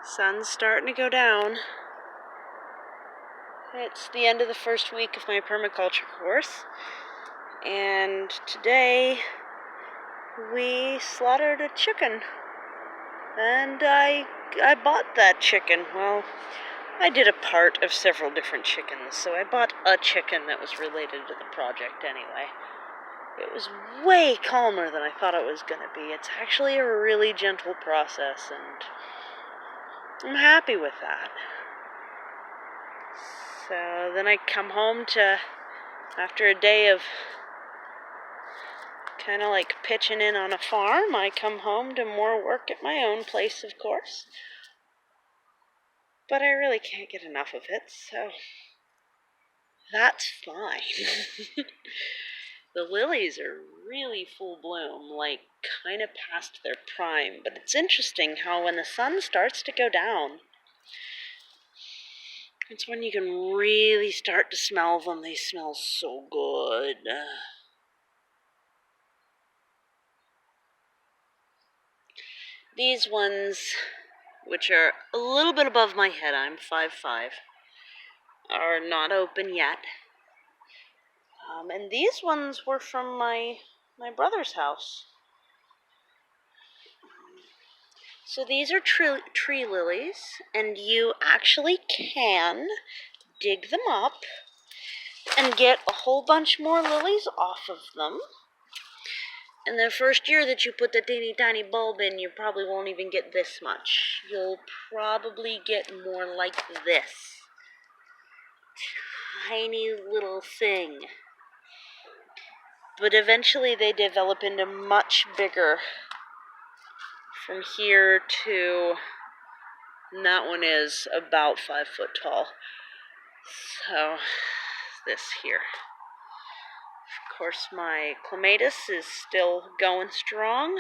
Sun's starting to go down. It's the end of the first week of my permaculture course, and today we slaughtered a chicken, and I bought that chicken. Well, I did a part of several different chickens, so I bought a chicken that was related to the project anyway. It was way calmer than I thought it was going to be. It's actually a really gentle process, and I'm happy with that. So then I come home after a day of kind of like pitching in on a farm, I come home to more work at my own place, of course. But I really can't get enough of it, so that's fine. The lilies are really full bloom, like kind of past their prime, but it's interesting how when the sun starts to go down, it's when you can really start to smell them. They smell so good. These ones, which are a little bit above my head, I'm 5'5", are not open yet. And these ones were from my brother's house. So these are tree lilies, and you actually can dig them up and get a whole bunch more lilies off of them. And the first year that you put the teeny tiny bulb in, you probably won't even get this much. You'll probably get more like this. Tiny little thing. But eventually they develop into much bigger. From here to, and that one is about 5 foot tall. So, this here. Of course, my clematis is still going strong.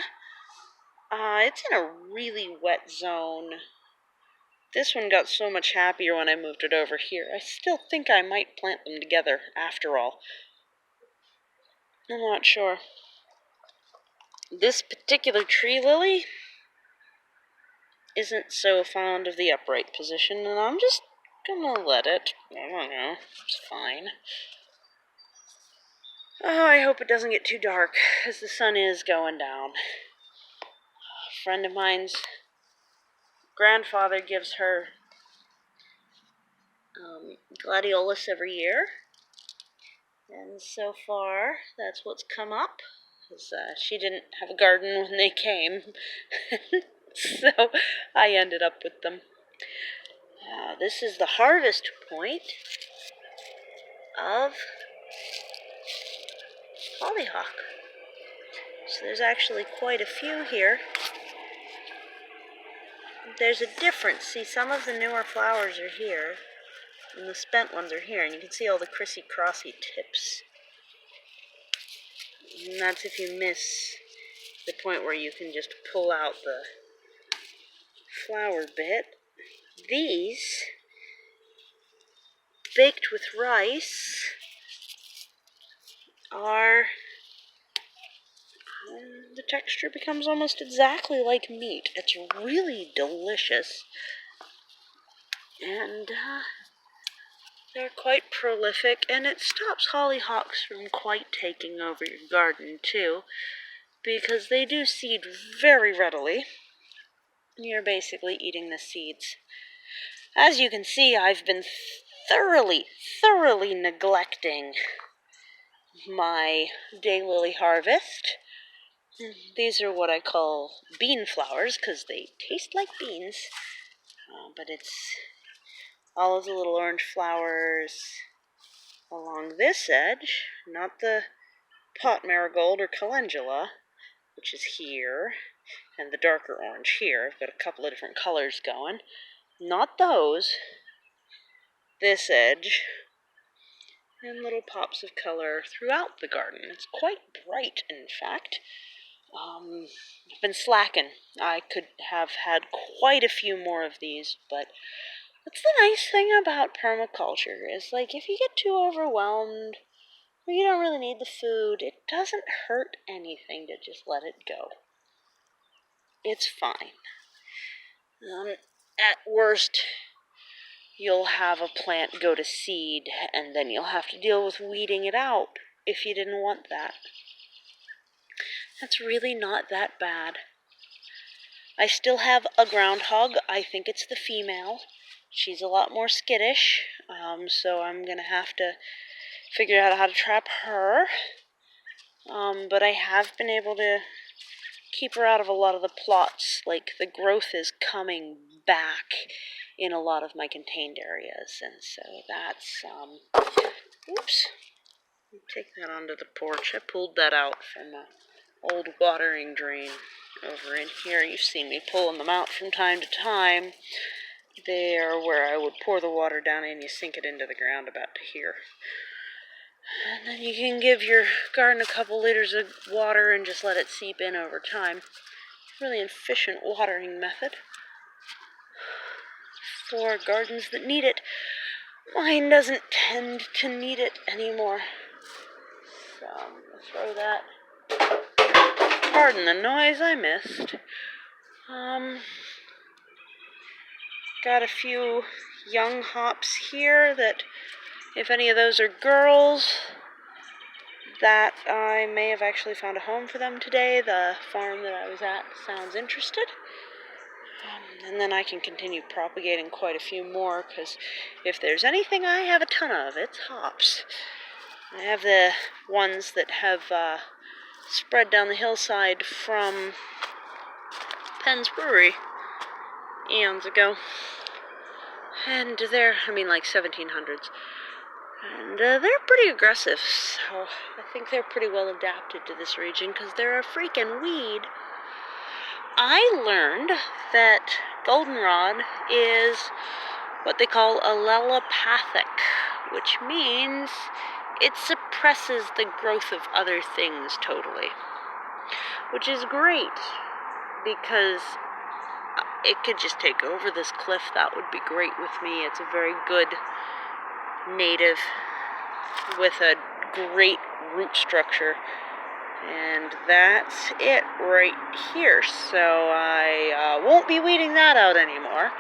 It's in a really wet zone. This one got so much happier when I moved it over here. I still think I might plant them together after all. I'm not sure. This particular tree lily isn't so fond of the upright position, and I'm just gonna let it. I don't know. It's fine. Oh, I hope it doesn't get too dark, as the sun is going down. A friend of mine's grandfather gives her gladiolus every year, and so far that's what's come up. She didn't have a garden when they came, so I ended up with them. This is the harvest point of hollyhock. So there's actually quite a few here. There's a difference. See, some of the newer flowers are here, and the spent ones are here, and you can see all the crissy-crossy tips. And that's if you miss the point where you can just pull out the flower bit. These, baked with rice, are... the texture becomes almost exactly like meat. It's really delicious. And they're quite prolific, and it stops hollyhocks from quite taking over your garden, too, because they do seed very readily. You're basically eating the seeds. As you can see, I've been thoroughly neglecting my daylily harvest. These are what I call bean flowers, because they taste like beans, but it's all of the little orange flowers along this edge, not the pot marigold or calendula, which is here, and the darker orange here. I've got a couple of different colors going. Not those. This edge. And little pops of color throughout the garden. It's quite bright, in fact. I've been slacking. I could have had quite a few more of these, but that's the nice thing about permaculture, is like if you get too overwhelmed, or you don't really need the food, it doesn't hurt anything to just let it go. It's fine. At worst, you'll have a plant go to seed, and then you'll have to deal with weeding it out if you didn't want that. That's really not that bad. I still have a groundhog. I think it's the female. She's a lot more skittish, so I'm going to have to figure out how to trap her. But I have been able to keep her out of a lot of the plots. Like, the growth is coming back in a lot of my contained areas, and so that's, oops, take that onto the porch. I pulled that out from an old watering drain over in here. You've seen me pulling them out from time to time. They are where I would pour the water down and you sink it into the ground about to here. And then you can give your garden a couple liters of water and just let it seep in over time. Really efficient watering method for gardens that need it. Mine doesn't tend to need it anymore. So I'm going to throw that. Pardon the noise I missed. Got a few young hops here that, if any of those are girls, that I may have actually found a home for them today. The farm that I was at sounds interested. And then I can continue propagating quite a few more, because if there's anything I have a ton of, it's hops. I have the ones that have spread down the hillside from Penn's Brewery eons ago. And they're, like 1700s. And they're pretty aggressive, so I think they're pretty well adapted to this region, because they're a freaking weed. I learned that goldenrod is what they call allelopathic, which means it suppresses the growth of other things totally, which is great, because it could just take over this cliff. That would be great with me. It's a very good native with a great root structure, and that's it right here. So I won't be weeding that out anymore,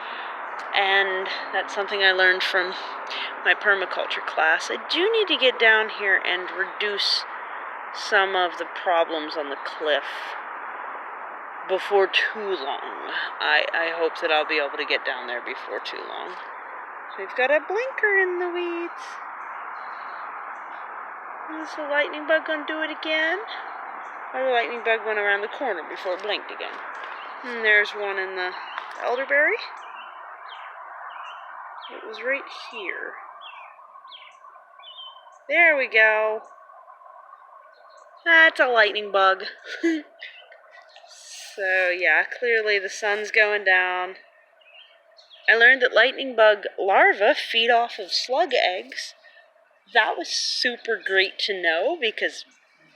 and that's something I learned from my permaculture class. I do need to get down here and reduce some of the problems on the cliff before too long. I hope that I'll be able to get down there before too long. We've got a blinker in the weeds. Is the lightning bug gonna do it again? Or the lightning bug went around the corner before it blinked again. And there's one in the elderberry. It was right here. There we go. That's a lightning bug. So yeah, clearly the sun's going down. I learned that lightning bug larvae feed off of slug eggs. That was super great to know, because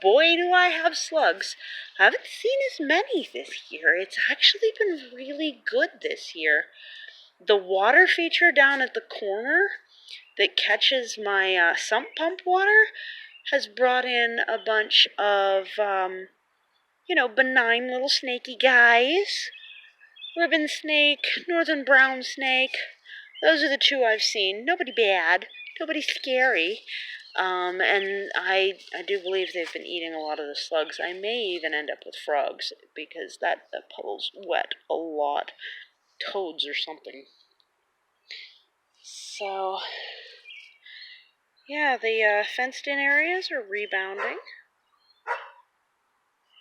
boy do I have slugs. I haven't seen as many this year. It's actually been really good this year. The water feature down at the corner that catches my sump pump water has brought in a bunch of, benign little snaky guys. Ribbon snake, northern brown snake. Those are the two I've seen. Nobody bad, nobody scary. And I do believe they've been eating a lot of the slugs. I may even end up with frogs, because that puddle's wet a lot. Toads or something. So, yeah, the fenced-in areas are rebounding.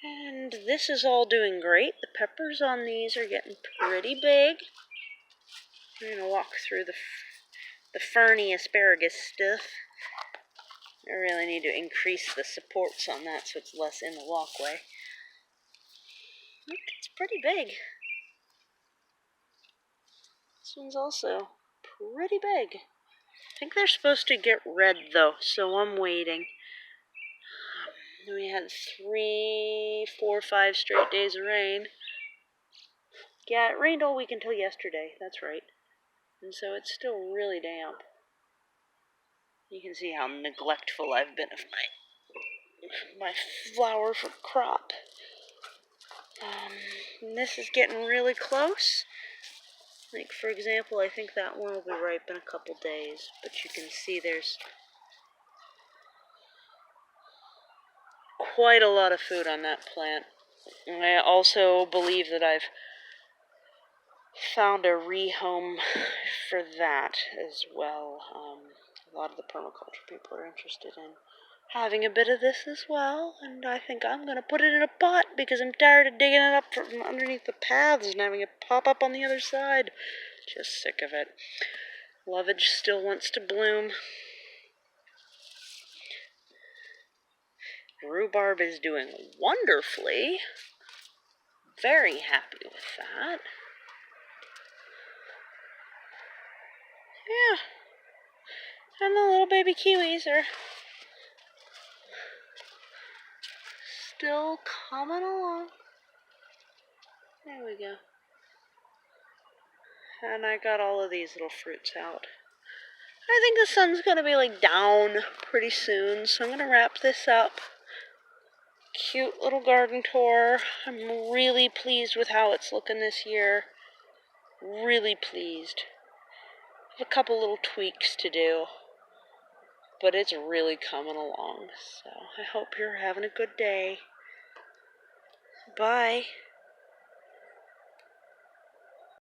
And this is all doing great. The peppers on these are getting pretty big. I'm going to walk through the ferny asparagus stuff. I really need to increase the supports on that so it's less in the walkway. Look, it's pretty big. This one's also pretty big. I think they're supposed to get red though, so I'm waiting. We had 3, 4, 5 straight days of rain. Yeah, it rained all week until yesterday, that's right. And so it's still really damp. You can see how neglectful I've been of my flower for crop. And this is getting really close. Like, for example, I think that one will be ripe in a couple days, but you can see there's quite a lot of food on that plant. And I also believe that I've found a rehome for that as well. A lot of the permaculture people are interested in having a bit of this as well, and I think I'm going to put it in a pot because I'm tired of digging it up from underneath the paths and having it pop up on the other side. Just sick of it. Lovage still wants to bloom. Rhubarb is doing wonderfully. Very happy with that. Yeah. And the little baby kiwis are still coming along. There we go. And I got all of these little fruits out. I think the sun's going to be like down pretty soon, so I'm going to wrap this up. Cute little garden tour. I'm really pleased with how it's looking this year. Really pleased. I have a couple little tweaks to do, but it's really coming along. So I hope you're having a good day. Bye.